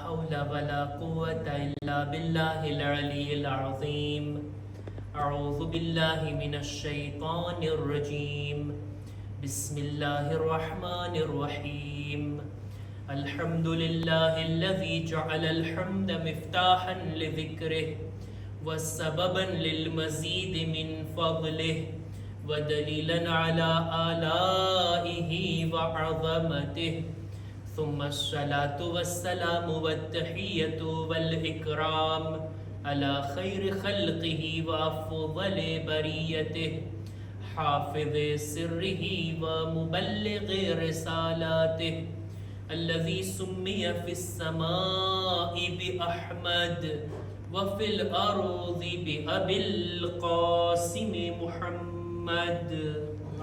حول ولا قوة إلا بالله العلي العظيم. أعوذ بالله من الشيطان الرجيم. بسم الله الرحمن الرحيم. الحمد لله الذي جعل الحمد مفتاحا لذكره وسببا للمزيد من فضله ودليلا على آلائه وعظمته. ثم الصلاة والسلام والتحية والإكرام على خير خلقه وأفضل بريته حافظ سره ومبلغ رسالاته الذي سمي في السماء بأحمد وفي الأرض بأبي القاسم محمد.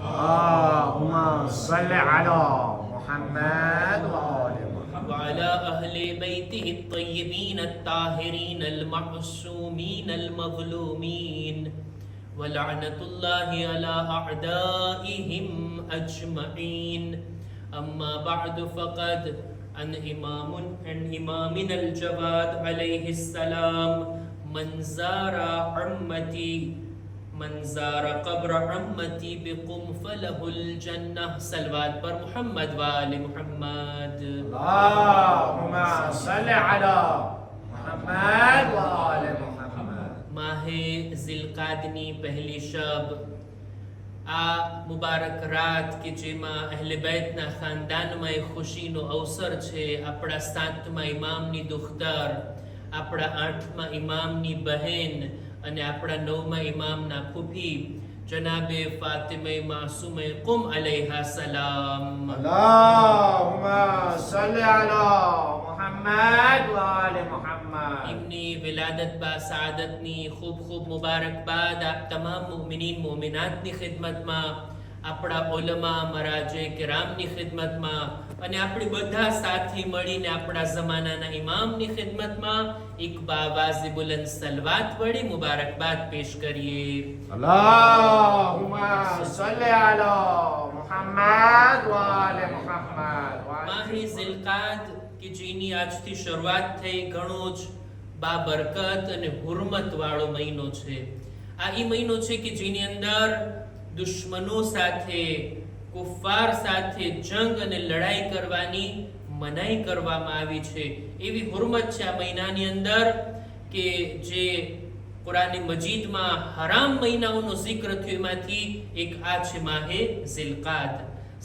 اللهم صل على محمد وعلى أهل بيته الطيبين الطاهرين المعصومين المظلومين ولعنة الله على أعدائهم أجمعين. أما بعد فقد عن إمامنا الجواد عليه السلام من زار قبر عمتي بقم فله الجنة. सलवात पर मोहम्मद वाले मोहम्मद. اللهم صل على محمد وآل محمد. माहे ઝિલકાદની પહેલી શબ આ મુબારક રાત કે જેમાં અહેલે બેતના ખાનદાનમાં એ ખુશીનો અવસર છે. આપણા 7મા ઇમામની દુખ્તર, આપણા 8મા ઇમામની બહેન અને આપણા 9મા ઇમામના ફૂફી જનાબે ફાતિમે માસૂમે કુમ અલૈહા સલામ. اللهم صل على محمد وآل محمد. એમની વિલાદત બા સઆદતની ખૂબ ખૂબ મુબારકબાદ આપ તમામ મુમિનીન મુમિનાતની ખિદમતમાં, આપણા ઉલમા મરાજે કિરામની ખિદમતમાં અને આપણે બધા સાથી મળીને આપણા જમાનાના ઇમામની ખિદમતમાં એક બાવાઝે બુલંદ સલવાત વડે મુબારકબાદ પેશ કરીએ. اللهم صل على محمد وآل محمد. માહે ઝિલકાદ કે જેની આજથી શરૂઆત થઈ ઘણો જ બાબરકત અને હુરમત વાળો મહિનો છે. આ એ મહિનો છે કે જેની અંદર દુશ્મનો સાથે, કુફાર સાથે જંગ અને લડાઈ કરવાની મનાઈ કરવામાં આવી છે. એવી હુરમત છે આ મહિનાની અંદર કે જે કુરાન મજીદમાં હરામ મહિનાઓનો જિક્ર થયો એમાંથી એક આ છે માહે ઝિલકાદ.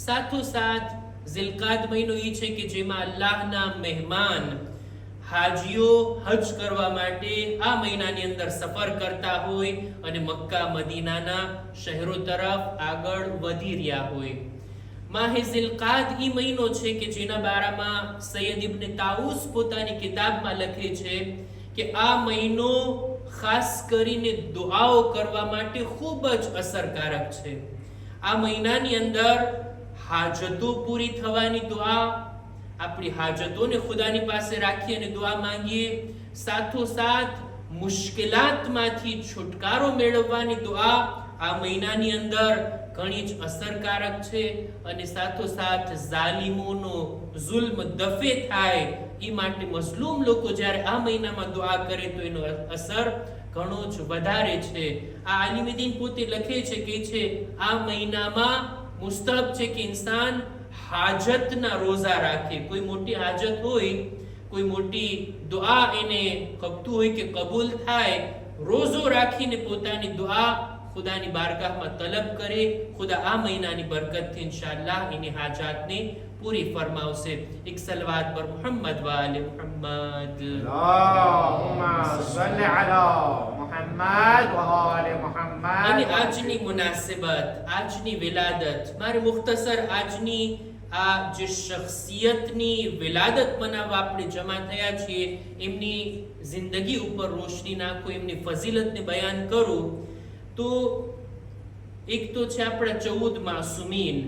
સાથોસાથ ઝિલકાદ મહિનો એ છે કે જેમાં અલ્લાહના મહેમાન હાજીઓ હજ કરવા માટે આ મહિનાની અંદર સફર કરતા હોય અને મક્કા મદીનાના શહેરો તરફ આગળ વધી રહ્યા હોય. માહે ઝિલકાદ ઈ મહિનો છે કે જેના બારામાં સૈયદ ઇબ્ન તાઉસ પોતાની કિતાબમાં લખે છે કે આ મહિનો ખાસ કરીને દુઆઓ કરવા માટે ખૂબ જ અસરકારક છે. આ મહિનાની અંદર હાજતો પૂરી થવાની દુઆ, આપણી હાજતોને ખુદાની પાસે રાખી અને દુઆ માંગીએ, સાથોસાથ મુશ્કેલાતમાંથી છુટકારો મેળવવાની દુઆ આ મહિનાની અંદર ઘણી જ અસરકારક છે. અને સાથોસાથ ઝાલિમોનો જુલ્મ દફે થાય એ માટે મઝલૂમ લોકો જ્યારે આ મહિનામાં દુઆ કરે તો એનો અસર ઘણો જ વધારે છે. આ આલિમીદીન પોતે લખે છે કે છે આ મહિનામાં મુસ્તહબ છે કે ઇન્સાન હાજતના રોઝા રાખે. કોઈ મોટી હાજત હોય, કોઈ મોટી દુઆ એને ખપતું હોય કે કબૂલ થાય, રોઝો રાખીને પોતાની દુઆ ખુદાની બારગાહમાં તલબ કરે. ખુદા આ મહિનાની બરકતથી ઇન્શાઅલ્લાહ એની હાજાતને પૂરી ફરમાવશે. એક સલવાત પર મોહમ્મદ વાલે મોહમ્મદ. اللهم صل على محمد وآل محمد. અને આજની મુનાસિબત, આજની વિલાદત, મારે મુખ્તસર આજની આ જે શખ્સિયતની વિલાદત મનાવવા આપણે જમા થયા છીએ એમની જિંદગી ઉપર રોશની નાખું, એમની ફઝીલતને બયાન કરું તો એક તો છે આપણા 14 માસૂમીન.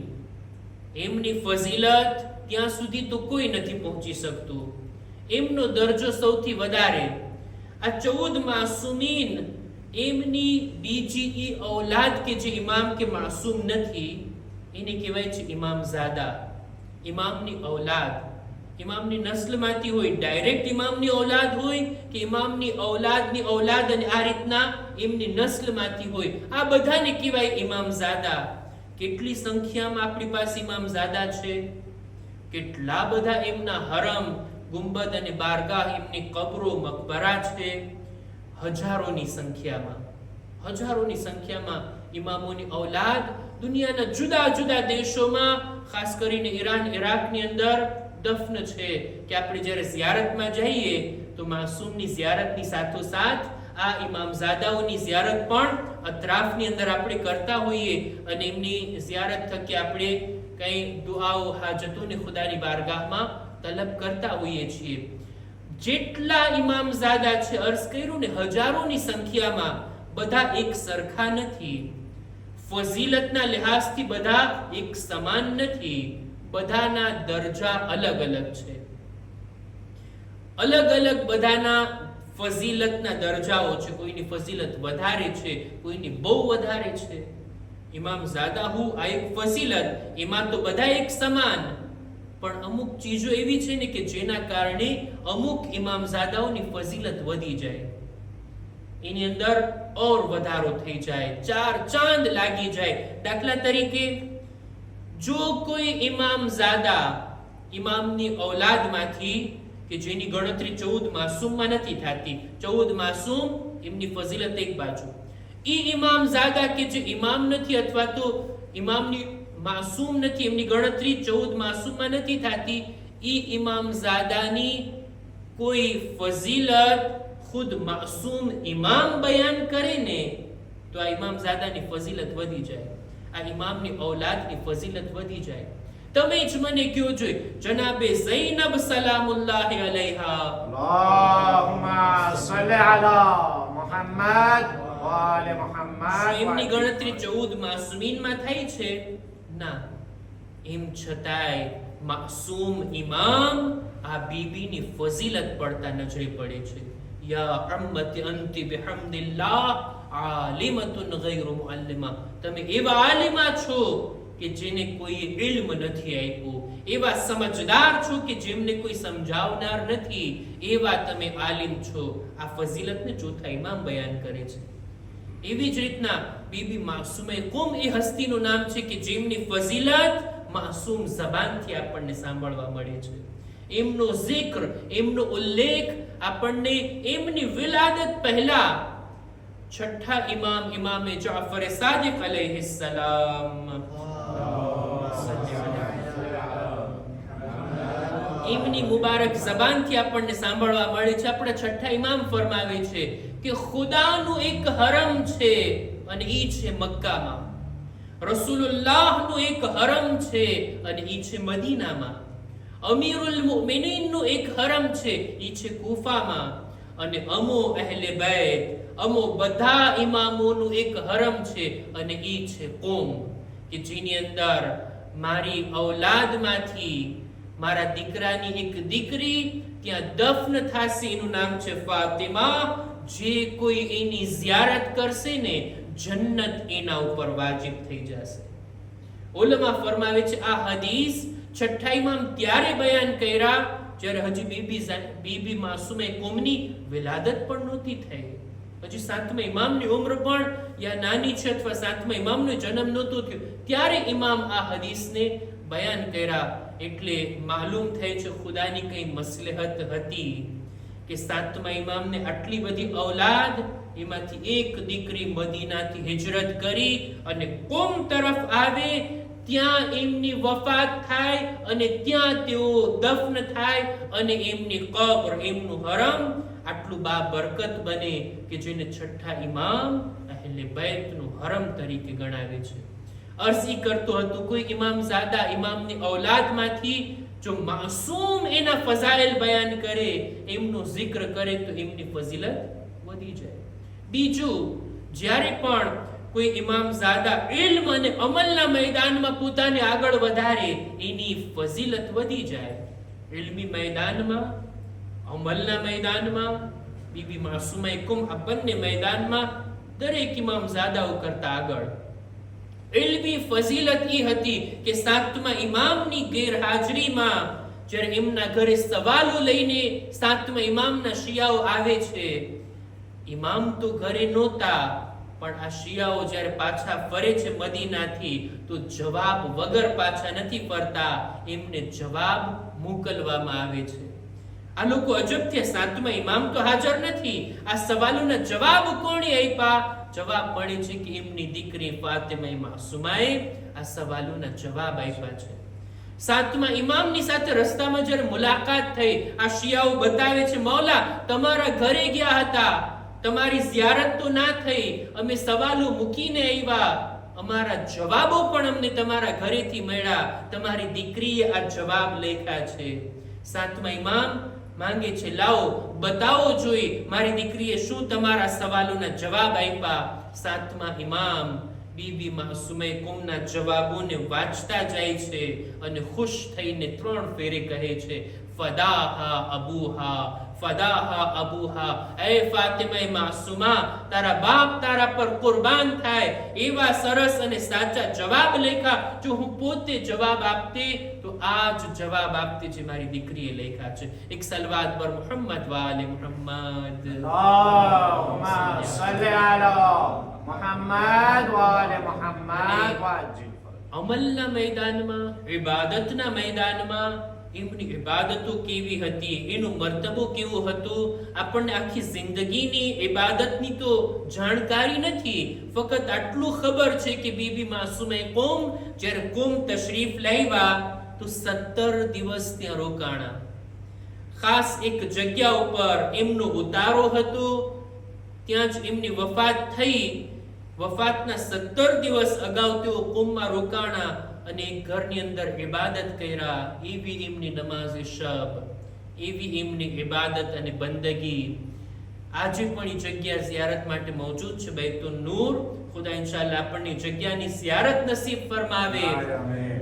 એમની ફઝીલત ત્યાં સુધી તો કોઈ નથી પહોંચી શકતું, એમનો દરજ્જો સૌથી વધારે. આ 14 માસૂમીન એમની બીજી ઔલાદ કે જે ઇમામ કે માસૂમ નથી એને કહેવાય છે ઇમામઝાદા. ઇમામની ઔલાદ ઇમામની નસ્લમાંથી હોય, ડાયરેક્ટ ઇમામની ઔલાદ હોય કે ઇમામની ઔલાદની ઔલાદ અને આ રીતના એમની નસ્લમાંથી હોય, આ બધાને કહેવાય ઇમામઝાદા. કેટલી સંખ્યામાં આપણી પાસે ઇમામઝાદા છે, કેટલા બધા એમના હરમ, ગુંબદ અને બારગાહ, એમની કબરો, મકબરા છે. હજારોની સંખ્યામાં ઇમામોની ઔલાદ દુનિયાના જુદા જુદા દેશોમાં, ખાસ કરીને ઈરાન, ઇરાકની અંદર દફન છે. કે આપણે જ્યારે ઝિયારતમાં જઈએ તો માસૂમની ઝિયારતની સાથોસાથ આ ઇમામઝાદાઓની ઝિયારત પણ અતરાફની અંદર આપણે કરતા હોઈએ અને એમની ઝિયારત થકી આપણે કઈ દુઆઓ, હાજતોને ખુદાની બારગાહમાં તલબ કરતા હોઈએ છીએ. જેટલા ઇમામઝાદા છે, અર્ઝ કર્યું ને, હજારોની સંખ્યામાં, બધા એક સરખા નથી. ફઝીલતના લિહાઝથી બધા એક સમાન નથી. બધાના દરજા અલગ અલગ છે. અલગ અલગ બધાના ફઝીલતના દરજાઓ છે. કોઈની ફઝીલત વધારે છે, કોઈની બહુ વધારે છે. ઇમામઝાદાહુ આ એક ફઝીલત, એમાં તો બધા એક સમાન, પણ અમુક ચીજો એવી છે ને કે જેના કારણે અમુક ઇમામઝાદાઓની ફઝીલત વધી જાય, એની અંદર ઓર વધારો થઈ જાય, ચાર ચાંદ લાગી જાય. દાખલા તરીકે, જો કોઈ ઇમામઝાદા ઇમામની ઔલાદમાંથી કે જેની ગણતરી 14 માસૂમમાં નથી થતી, 14 માસૂમ એમની ફઝીલત એક બાજુ, ઈ ઇમામઝાદા કે જે ઇમામ નથી અથવા તો ઇમામની માસૂમ નથી, એમની ગણતરી 14 માસૂમમાં નથી થતી, ઈ ઇમામઝાદાની કોઈ ફઝીલત ખુદ માસૂમ ઇમામ બયાન કરે ને તો આ ઇમામઝાદાની ફઝીલત વધી જાય, આ ઇમામની ઔલાદની ફઝીલત વધી જાય. તમે જ મને કયો જોઈ, જનાબે ઝૈનબ સલામુલ્લાહી અલૈહા, અલ્લાહુમ્મા સલ્લી અલા મુહમ્મદ વ આલે મુહમ્મદ, એમની ગણતરી 14 માસૂમીનમાં થઈ છે? ના. એમ છતાંય માસૂમ ઇમામ આ બીબીની ફઝીલત પડતા નજરે પડે છે. યા અમ્મતી અંતિ બિહમ્દિલ્લાહ આલિમતુન ગૈરુ મુઅલ્લિમા, તમે એવા આલિમા છો કે જેને કોઈ ઇલ્મ નથી આપ્યું, એવા સમજદાર છો કે જેમને કોઈ સમજાવનાર નથી, એવા તમે આલિમ છો. આ ફઝીલતને ચોથા ઇમામ બયાન કરે છે. એવી જ રીતના બીબી માસૂમે કુમ એ હસ્તીનું નામ છે કે જેમની ફઝીલત માસૂમ ઝબાનથી આપણને સાંભળવા મળે છે. એમનો zikr, એમનો ઉલ્લેખ આપણને એમની વિલાદત પહેલા છઠ્ઠા ઇમામ ઇમામે જાફર સાદિક અલૈહિસ્સલામ એમની મુબારક ઝબાનથી આપણને સાંભળવા મળે છે. આપણા છઠ્ઠા ઇમામ ફરમાવે છે કે ખુદાનું એક હરમ છે અને ઈ છે મક્કામાં, રસૂલુલ્લાહનું એક હરમ છે અને ઈ છે મદીનામાં, અમીરુલ મુમિનીનનું એક હરમ છે ઈ છે કૂફામાં, અને અમો અહેલે બેત, અમો બધા ઇમામોનું એક હરમ છે અને ઈ છે કોમ, કે જેની અંદર મારી ઔલાદમાંથી મારા દીકરાની એક દીકરી ત્યાં દફન થશે, એનું નામ છે ફાતિમા. જે કોઈ એની ઝિયારત કરશે ને જન્નત એના ઉપર વાજિબ થઈ જશે. ઉલમા ફરમાવે છે આ હદીસ છઠ્ઠા ઇમામ ત્યારે બયાન કર્યા જ્યારે હજી બીબી માસૂમે કુમની વિલાદત પણ નહોતી થઈ, હજી સાતમા ઇમામની ઉંમર પણ યા નાની છે અથવા સાતમા ઇમામનો જન્મ નહોતો થયો, ત્યારે ઇમામ આ હદીસને બયાન કર્યા. એટલે માલુમ થાય છે ખુદાની કઈ મસલહત હતી કે સાતમા ઇમામને આટલી બધી ઔલાદ, એમાંથી એક દીકરી મદીનાથી હિજરત કરી અને કોમ તરફ આવે, ત્યાં એમની વફાત થાય અને ત્યાં તેઓ દફન થાય અને એમની કબ્ર, એમનું હરમ આટલું બાબરકત બને કે જેને છઠ્ઠા ઇમામ અહેલે બેતનું હરમ તરીકે ગણાવે છે. અરજી કરતો હતો કોઈ ઇમામઝાદા ઇમામની ઔલાદમાંથી જો માસૂમ એના ફઝાઇલ બયાન કરે, એમનો zikr કરે તો એમની ફઝીલત વધી જાય. બીજું, જ્યારે પણ કોઈ ઇમામઝાદા ઇલ્મ અને અમલના મેદાનમાં પોતાને આગળ વધારે, એની ફઝીલત વધી જાય. ઇલ્મી મેદાનમાં, અમલના મેદાનમાં, બીબી માસૂમા કુમ આ બંને મેદાનમાં દરેક ઇમામઝાદાઓ કરતા આગળ. ઇલ્મી ફઝીલત ઈ હતી કે સાતમા ઇમામની ગેરહાજરીમાં જ્યારે એમના ઘરે સવાલો લઈને 7મા ઇમામના શિયાઓ આવે છે, ઇમામ તો ઘરે નહોતા, પણ આ શિયાઓ જ્યારે પાછા ફરે છે મદીનાથી તો જવાબ વગર પાછા નથી ફરતા, એમને જવાબ મોકલવામાં આવે છે. આ લોકો અજબ થયા, 7મા ઇમામ તો હાજર નથી, આ સવાલોના જવાબ કોણે આપ્યા? જવાબ મળે છે કે એમની દીકરી ફાતિમા માસુમાએ આ સવાલોના જવાબ આપ્યા છે. 7મા ઇમામની સાથે રસ્તામાં જ્યારે મુલાકાત થઈ, આ શિયાઓ બતાવે છે, મૌલા તમારા ઘરે ગયા હતા, તમારી ઝિયારત તો ના થઈ, અમે સવાલો મૂકીને આવ્યા, અમારા જવાબો પણ અમને તમારા ઘરેથી મળ્યા, તમારી દીકરીએ આ જવાબ લખ્યા છે. 7મા ઇમામ માંગે છે, લાવો બતાવો જોઈ મારી દીકરીએ શું તમારા સવાલોના જવાબ આપ્યા. 7મા ઇમામ બીબી માસુમે કુમના જવાબોને વાંચતા જાય છે અને ખુશ થઈને 3 ફેરે કહે છે, ફદાહા અબુહા ફદાહા અબુહા, એ ફાતિમા માસુમા, તારા બાપ તારા પર કુરબાન થાય, એવા સરસ અને સાચા જવાબ લખ્યા. જો હું પોતે જવાબ આપતે તો આ જ જવાબ આપતે જે મારી દીકરીએ લખ્યા છે. એક સલવાત પર મુહમ્મદ વાલે મુહમ્મદ, અલ્લાહુમ્મા સલ્લી અલા મુહમ્મદ વાલે મુહમ્મદ વાજિલ. અમલના મેદાનમાં, ઇબાદતના મેદાનમાં એમની ઇબાદતો કેવી હતી, એનું મર્તબો કેવો હતો, આપણને આખી જિંદગીની ઇબાદતની તો જાણકારી નથી, ફક્ત આટલું ખબર છે કે બીબી માસુમે કોમ જ્યારે કોમ તશરીફ લાવ્યા તો 17 દિવસ ત્યાં રોકાણા. ખાસ એક જગ્યા ઉપર એમનો ઉતારો હતો, ત્યાં જ એમની વફાત થઈ. વફાતના 17 દિવસ અગાઉ તેઓ કોમમાં રોકાણા અને ઘરની અંદર ઇબાદત કર્યા. એવી એમની નમાઝે શબ, એવી એમની ઇબાદત અને બંદગી આજે પણ એ જગ્યા ઝિયારત માટે મોજૂદ છે. બૈતુન નૂર, ખુદા ઇન્શાઅલ્લાહ આપણને જગ્યાની ઝિયારત નસીબ ફરમાવે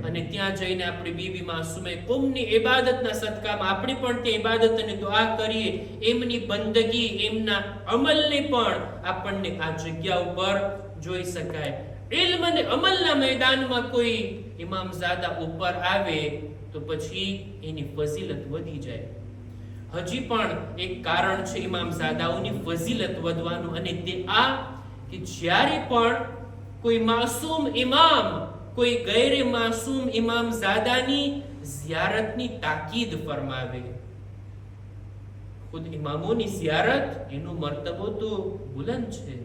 અને ત્યાં જઈને આપણે બીબી માસુમે કુમની ઇબાદતના સદકામાં આપણે પણ તે ઇબાદત અને દુઆ કરીએ, એમની બંદગી, એમના અમલને પણ આપણને આ જગ્યા ઉપર જોઈ શકાય. ઇલ્મ અને અમલના મેદાનમાં કોઈ ઇમામઝાદા ઉપર આવે તો પછી એની ફઝીલત વધી જાય. હજી પણ એક કારણ છે ઇમામઝાદાઓની ફઝીલત વધવાનું, અને તે આ કે જ્યારે પણ કોઈ માસૂમ ઇમામ કોઈ ગૈરે માસૂમ ઇમામઝાદાની ઝિયારતની તાકીદ ફરમાવે, ખુદ ઇમામોની ઝિયારત એનો મર્તબો તો બુલંદ છે.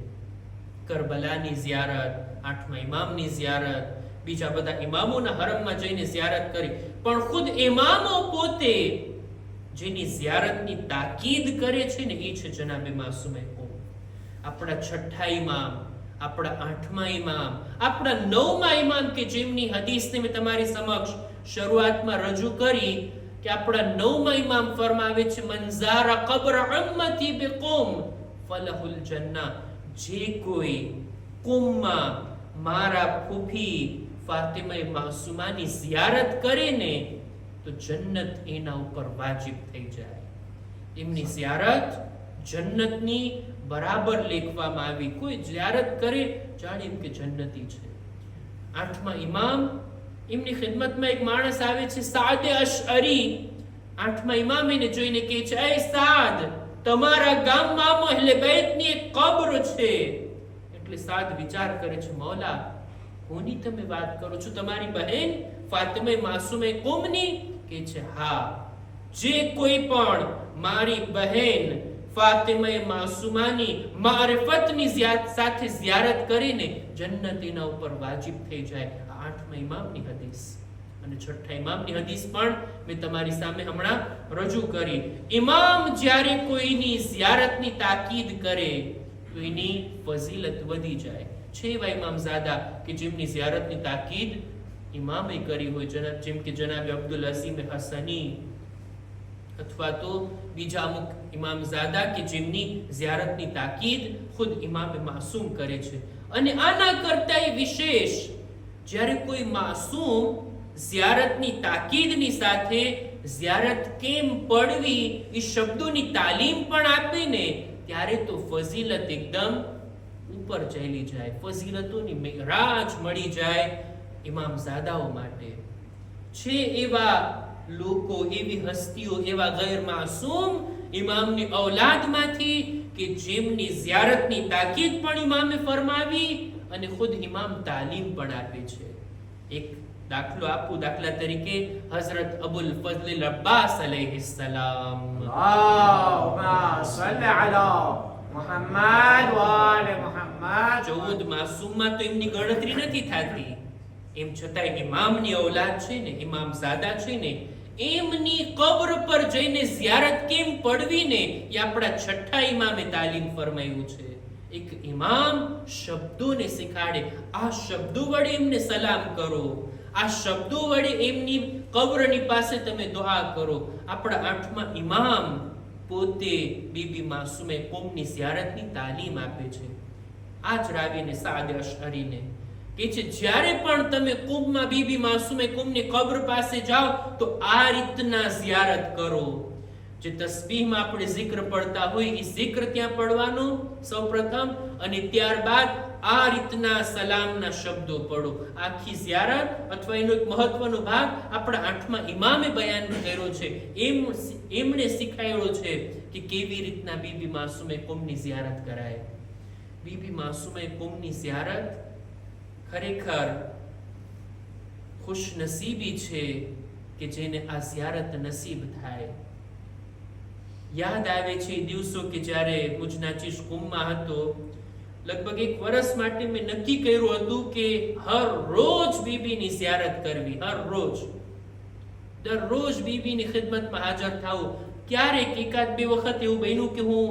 કરબલાની ઝિયારત, 8મા ઇમામની ઝિયારત, બીજા બધા ઇમામોના હરમમાં જઈને ઝિયારત કરી, પણ ખુદ ઇમામો પોતે જેની ઝિયારતની તાકીદ કરે છે ને એ છે જનાબે માસુમે કોમ. આપણા 6ઠા ઇમામ, આપણા 8મા ઇમામ, આપણા 9મા ઇમામ કે જેમની હદીસને મેં તમારી સમક્ષ શરૂઆતમાં રજૂ કરી કે આપણા 9મા ઇમામ ફરમાવે છે, મન ઝારા કબ્ર ઉમ્મતી બિકુમ ફલહુલ જન્નહ, જે કોઈ કુમમાં મારા ફૂફી ફાતિમા માસુમાની ઝિયારત કરે ને તો જન્નત એના ઉપર વાજિબ થઈ જાય. એમની ઝિયારત જન્નતની બરાબર લેખવામાં આવી. કોઈ ઝિયારત કરે જાણે એમ કે જન્નતી છે. 8મા ઇમામ, એમની ખિદમતમાં એક માણસ આવે છે, સાદ અશઅરી. 8મા ઇમામ એને જોઈને કહે છે, એ સાદ, તમારા ગામમાં અહલે બૈતની એક કબ્ર છે. એટલે સાદ વિચાર કરે છે, મૌલા કોની તમે વાત કરો છો? તમારી બહેન ફાતિમા માસુમે કોમની? કે છે હા, જે કોઈ પણ મારી બહેન ફાતિમા માસુમાની મારિફતની સાથે ઝિયારત કરીને જન્નત એના ઉપર વાજિબ થઈ જાય. આ 8મા ઇમામની હદીસ. અને 6ઠા ઇમામની હદીસ પણ મેં તમારી સામે હમણાં રજૂ કરી. ઇમામ જ્યારે કોઈની ઝિયારતની તાકીદ કરે તો એની ફઝીલત વધી જાય. છે એવા ઇમામઝાદા કે જેમની ઝિયારતની તાકીદ ઇમામે કરી હોય, જેમ કે જનાબ અબ્દુલ અઝીમ હસની, અથવા તો બીજા અમુક ઇમામઝાદા કે જેમની ઝિયારતની તાકીદ ખુદ ઇમામે માસૂમ કરે છે. અને આના કરતા વિશેષ જ્યારે કોઈ માસૂમ ઝિયારતની તાકીદની સાથે ઝિયારત કેમ પડવી એ શબ્દોની તાલીમ પણ આપે ને, ત્યારે તો ફઝીલત એકદમ ઉપર ચાલી જાય, ફઝીલતોની મેરાજ મળી જાય ઇમામઝાદાઓ માટે. છે એવા લોકો, એવી હસ્તીઓ, એવા ગૈર માસૂમ ઇમામની ઔલાદમાંથી કે જેમની ઝિયારતની તાકીદ પણ ઇમામે ફરમાવી અને ખુદ ઇમામ તાલીમ પણ આપે છે. એક દાખલો આપું, દાખલા તરીકે હઝરત અબુલ ફઝલ અબ્બાસ અલૈહિસ્સલામ. اللهم صل على محمد وآل محمد. 14 માસૂમમાં તો એમની ગણતરી નથી થતી. એમ છતાં ઇમામની ઔલાદ છે ને, ઇમામ ઝાદા છે ને, એમની કબ્ર પર જઈને ઝિયારત કેમ પડવી ને, એ આપણા છઠ્ઠા ઇમામે તાલીમ ફરમાયું છે. એક ઇમામ શબ્દોને શીખાડે, આ શબ્દો વડે એમને સલામ કરો, આ શબ્દો વડે એમની કબ્રની પાસે તમે દુઆ કરો. આપણા આઠમા ઇમામ પોતે બીબી માસૂમે કુમની ઝિયારતની તાલીમ આપે છે. આ જ રાવીને સાદ અશઅરીને કે છે, જ્યારે પણ તમે કુબમાં બીબી માસૂમે કુમની કબ્ર પાસે જાઓ તો આ રીતના ઝિયારત કરો. જે તસ્બીહમાં આપણે zikr પડતા હોય એ zikr ત્યાં પડવાનો સૌપ્રથમ, અને ત્યારબાદ આ રીતના સલામના શબ્દો પડો. આખી ઝિયારત અથવા એનો એક મહત્વનો ભાગ આપણા આઠમા ઇમામે બયાન કર્યો છે. એમણે શીખાયો છે કે કેવી રીતના બીબી માસૂમે કુમની ઝિયારત કરાય. બીબી માસૂમે કુમની ઝિયારત ખરેખર ખુશનસીબી છે કે જેને આ ઝિયારત નસીબ થાય. યાદ આવે છે દિવસો કે જ્યારે મુજનાચીશ કુમમાં હતો, લગભગ 1 વર્ષ માટે મેં નક્કી કર્યું હતું કે હર રોજ બીબીની ઝિયારત કરવી. હર રોજ, દરરોજ બીબીની ખિદમતમાં હાજર થાવું. ક્યારેક એકાદ બે વખત એવું બન્યું કે હું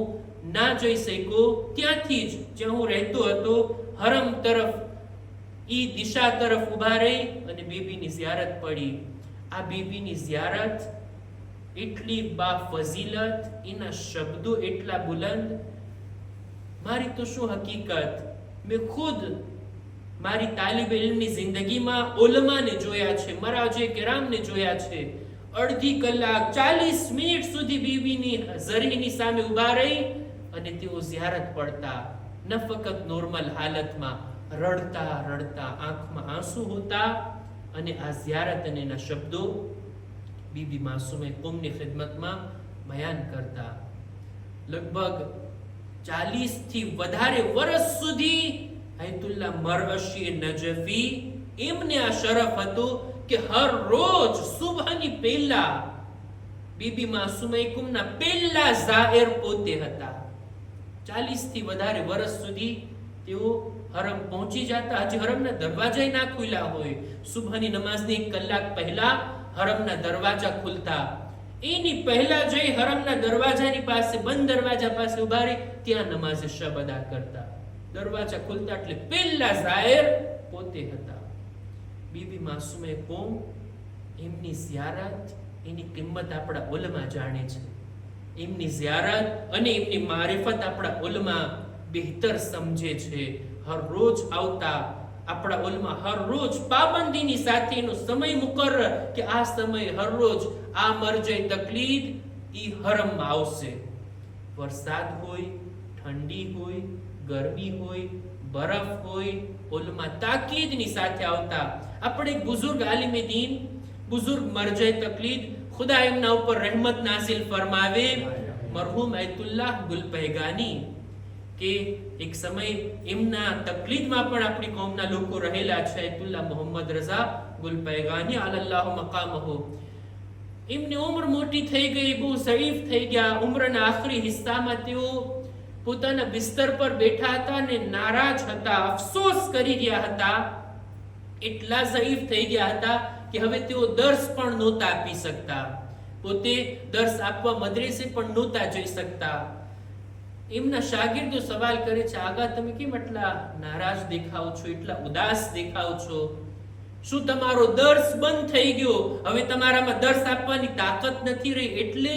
ના જઈ શક્યો, ત્યાંથી જ જ્યાં હું રહેતો હતો હરમ તરફ, ઈ દિશા તરફ ઊભા રહી અને બીબીની ઝિયારત પડી. આ બીબીની ઝિયારત એટલી બા ફઝીલત, એના શબ્દો એટલા બુલંદ. મારી તો શું હકીકત, મેં ખુદ મારી તાલિબ ઇલ્મની જિંદગીમાં ઉલમાને જોયા છે, મરાજે કિરામને જોયા છે. અડધી કલાક 40 મિનિટ સુધી બીબીની ઝરીની સામે ઊભા રહી અને તેઓ ઝિયારત પડતા. ન ફક્ત નોર્મલ હાલતમાં, રડતા રડતા, આંખમાં આંસુ હોતા અને આ ઝિયારત અને એના શબ્દો બીબી માસૂમે કુમની ખિદમતમાં બયાન કરતા. લગભગ 40 થી વધારે વર્ષ સુધી આયતુલ્લાહ મરઅશી નજફી એમને આ શરફ હતો કે હર રોજ સુબહની પહેલા બીબી માસૂમે કુમના પહેલા ઝાહિર પોતે હતા. 40 થી વધારે વર્ષ સુધી તેઓ હરમ પહોંચી જતા. હજી હરમના દરવાજા ના ખુલ્યા હોય, સુબહની નમાઝની 1 કલાક પહેલા હરમના દરવાજા ખુલતા. એની પહેલા જઈ હરમના દરવાજાની પાસે, બંધ દરવાજા પાસે ઉભા રહી ત્યાં નમાઝે શબ અદા કરતા. દરવાજા ખુલતા એટલે પહેલા ઝાહિર પોતે હતા. બીબી માસૂમે કુમ, એમની ઝિયારત, એની કિંમત આપણા ઉલમા જાણે છે. એમની ઝિયારત અને એમની મારિફત આપણા ઉલમા બહેતર સમજે છે. હર રોજ આવતા આપણા ઉલમા, હર રોજ પાબંદીની સાથે એનો સમય મુકર્રર કે આ સમય હર રોજ આ મરજે તકલીદ ઈ હરમમાં આવશે. વરસાદ હોય, ઠંડી હોય, ગરમી હોય, બરફ હોય, ઉલમા તાકીદની સાથે આવતા. આપણે એક બુઝુર્ગ આલિમે દીન, બુઝુર્ગ મરજે તકલીદ, ખુદા એમના ઉપર રહેમત નાઝિલ ફરમાવે, મરહૂમ આયતુલ્લાહ ગુલપૈગાની, કે એક સમય એમના તકલીદમાં પણ આપણી કોમના લોકો રહેલા છે. આયતુલ્લાહ મોહમ્મદ રઝા ગુલપૈગાની અલ્લાહુ મકામહુ. એમની ઉંમર મોટી થઈ ગઈ, બહુ ઝઈફ થઈ ગયા. ઉંમરના આખરી હિસ્સામાં તેઓ પોતાના બિસ્તર પર બેઠા હતા અને નારાજ હતા, અફસોસ કરી રહ્યા હતા. એટલા ઝઈફ થઈ ગયા હતા કે હવે તેઓ દર્સ પણ નહોતા આપી શકતા. પોતે દર્સ આપવા મદ્રેસે પણ નહોતા જઈ શકતા. એમના શાગિર્દો સવાલ કરે છે, આગા તમે કેમ એટલા નારાજ દેખાવ છો, એટલા ઉદાસ દેખાવ છો? શું તમારો દર્સ બંધ થઈ ગયો? હવે તમારામાં દર્સ આપવાની તાકાત નથી રહી એટલે?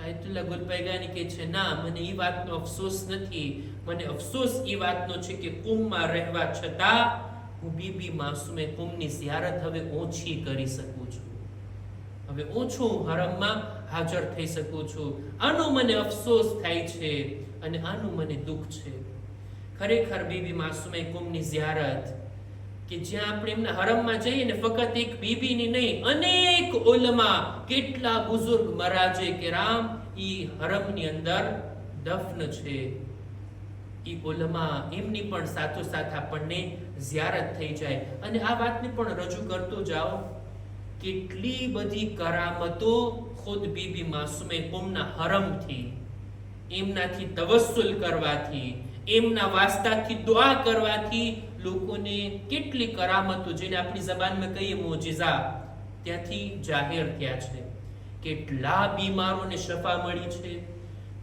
આયતુલ્લાહ ગુલપૈગાની કહે છે, ના, મને એ વાતનો અફસોસ નથી. મને અફસોસ એ વાતનો છે કે કુમમાં રહેવા છતાં હું બીબી માસૂમે કુમની ઝિયારત હવે ઓછી કરી શકું છું. હવે ઓછું હરમમાં હાજર થઈ શકું છું. આનો મને અફસોસ થાય છે અને આનું મને દુઃખ છે. ખરેખર બીબી માસૂમે કુમની ઝિયારત કે જ્યાં આપણે એમના હરમમાં જઈએ ને ફક્ત એક બીબીની નહીં, અનેક ઉલમા, કેટલા બુઝુર્ગ મરાજે કેરામ ઈ હરમની અંદર દફન છે. ઈ ઉલમા એમની પણ સાથોસાથ આપણને ઝિયારત થઈ જાય. અને આ વાતને પણ રજૂ કરતો જાઓ, કેટલી બધી કરામતો ખુદ બીબી માસુમે કુમના હરમથી, એમનાથી તવસ્સુલ કરવાથી, એમના વાસ્તાથી દુઆ કરવાથી લોકોને કેટલી કરામતો, જેને આપણી જબાનમાં કહીએ મોજિઝા, ત્યાંથી જાહેર થયા છે. કેટલા બીમારોને શફા મળી છે,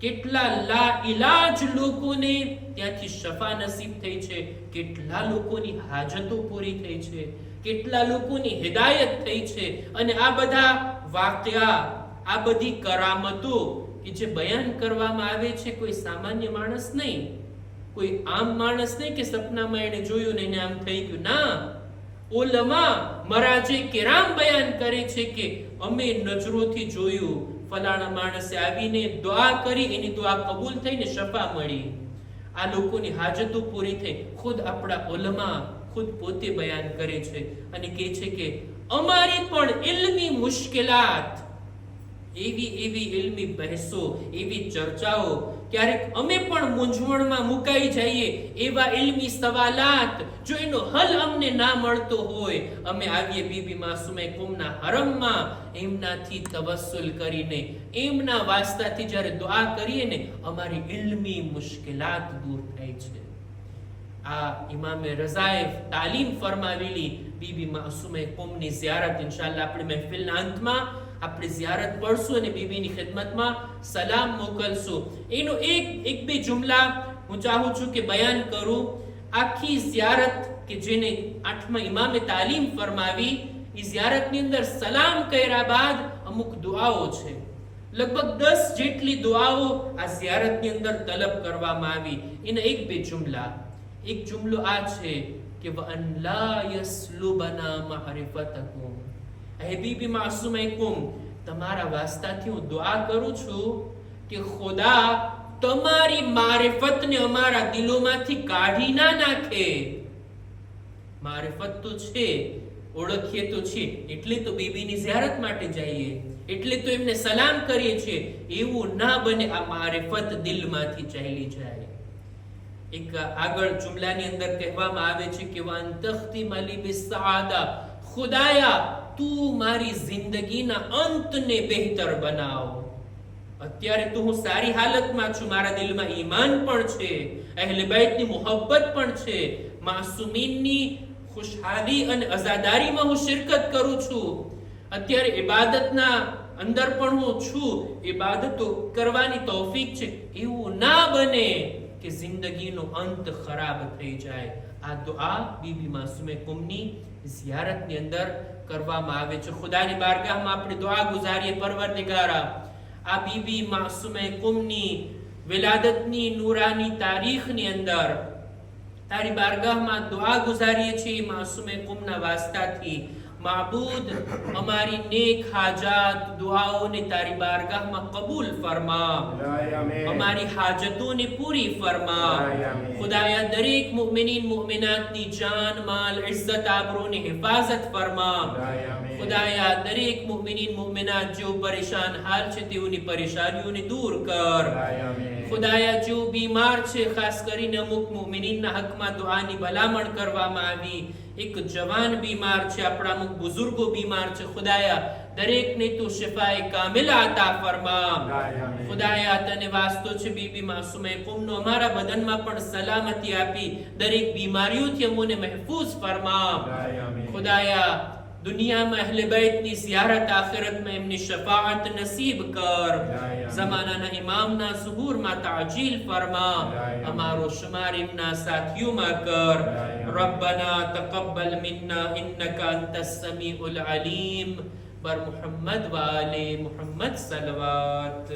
કેટલા લા ઇલાજ લોકોને ત્યાંથી શફા નસીબ થઈ છે, કેટલા લોકોની હાજતો પૂરી થઈ છે, કેટલા લોકોની હિદાયત થઈ છે. અને આ બધા વાક્યા, આ બધી કરામતો કે જે બયાન કરવામાં આવે છે, કોઈ સામાન્ય માણસ નહીં, કોઈ આમ માણસ નહીં કે સપનામાં એને જોયું ને એને આમ થઈ ગયું. ના, ઉલમા મરાજે કેરામ બયાન કરે છે કે અમે નજરોથી જોયું, ફલાણા માણસે આવીને દુઆ કરી, એની દુઆ કબૂલ થઈને શફા મળી, આ લોકોની હાજતો પૂરી થઈ. ખુદ આપણા ઉલમા ખુદ પોતે બયાન કરે છે અને કહે છે કે અમારી પણ ઇલ્મી મુશ્કેલાત, એવી ઇલ્મી બહેસો, એવી ચર્ચાઓ, ક્યારેક અમે પણ મૂંઝવણમાં મુકાઈ જઈએ, એવા ઇલ્મી સવાલાત, જો એનો હલ અમને ના મળતો હોય, અમે આવીએ બીબી માસુમે કુમના હરમમાં, એમનાથી તવસ્સુલ કરીને, એમના વાસ્તાથી જ્યારે દુઆ કરીએ ને, અમારી ઇલ્મી મુશ્કેલાત દૂર થાય છે. આ ઇમામે રઝાએ તાલીમ ફરમાવેલી બીબી માસુમે કુમની ઝિયારત ઇન્શાઅલ્લાહ આપણે મહેફિલના અંતમાં આપણે ઝિયારત પડશું અને બીબીની ખિદમતમાં સલામ મોકલશું. એનો એક બે જુમલા હું ચાહું છું કે બયાન કરું. આખી ઝિયારત કે જેને 8મા ઇમામે તાલીમ ફરમાવી, એ ઝિયારતની અંદર સલામ કર્યા બાદ અમુક દુઆઓ છે, લગભગ 10 જેટલી દુઆઓ આ ઝિયારતની અંદર તલબ કરવામાં આવી. એના એક બે જુમલા. એક જુમલો આ છે કે વઅન લા યસ્લુબના મa'રિફતકુમ, હે બીબી માસુમે કુમ, તમારા વાસ્તાથી હું દુઆ કરું છું કે ખુદા તમારી મારિફતને અમારા દિલોમાંથી કાઢી ના નાખે. મારિફત તો છે, ઓળખીએ તો છે, એટલે તો બીબીની ઝિયારત માટે જઈએ, એટલે તો એમને સલામ કરીએ છીએ. એવું ના બને આ મારિફત દિલમાંથી ચાલી જાય. એક આગળ જુમલાની અંદર કહેવામાં આવે છે કે વન તખ્તિમ લી બિસ્સાદા, ખુદાયા તું મારી જિંદગીના અંતને બહેતર બનાવ. અત્યારે તો હું સારી હાલતમાં છું, મારા દિલમાં ઈમાન પણ છે, અહેલે બેતની મોહબ્બત પણ છે, માસુમીનની ખુશહાલી અને અઝાદારીમાં હું શિરકત કરું છું, અત્યારે ઇબાદતના અંદર પણ હું છું, ઇબાદતો કરવાની તૌફીક છે. એવું ના બને કે જિંદગીનો અંત ખરાબ થઈ જાય. આ દુઆ બીબી માસુમે કુમની ઝિયારતની અંદર કરવામાં આવે છે. ખુદાની બારગાહમાં આપણે દુઆ ગુજારીએ, પરવરદિગારા આ બીબી માસુમે કુમની વિલાદતની નૂરાની તારીખની અંદર તારી બારગાહમાં દુઆ ગુજારીએ છીએ માસુમે કુમના વાસ્તાથી. માબૂદ અમારી નેક હાજાત દુઆઓને તારી બારગાહમાં કબૂલ ફરમા, અમારી હાજતોને પૂરી ફરમા. ખુદાયા દરેક મુમિનીન મુમિનાતની જાન માલ ઇઝ્ઝત આબરૂની હિફાજત ફરમા. ખુદાયા દરેક મુમિનીન મુમિનાત જો પરેશાન હાલ છે તેઓની પરેશાનીઓને દૂર કર. ખુદાયા જો બીમાર છે, ખાસ કરીને અમુક મુમિનીનના હકમાં દુઆની ભલામણ કરવામાં આવી. એક જવાન બીમાર છે, આપણા અમુક બુઝુર્ગો બીમાર છે, ખુદાયા દરેકને તું શિફાએ કામિલા અતા ફરમા. ખુદાયા તને વાસ્તો છે બીબી માસુમે કુમનો અમારા બદનમાં પણ સલામતી આપી, દરેક બીમારીઓથી અમને મહેફૂઝ ફરમા. ખુદાયા દુનિયામાં અહલે બેતની ઝિયારત, આખિરતમાં એમની શફાઅત નસીબ કર. ઝમાનાના ઇમામના ઝુહૂરમાં તાજીલ ફરમા. અમારો શુમાર એમના સાથીઓમાં કર. રબ્બના તકબ્બલ મિન્ના ઇન્નકા અંતસ સમીઉલ અલીમ. બર મુહમ્મદ વ આલે મુહમ્મદ સલવાત.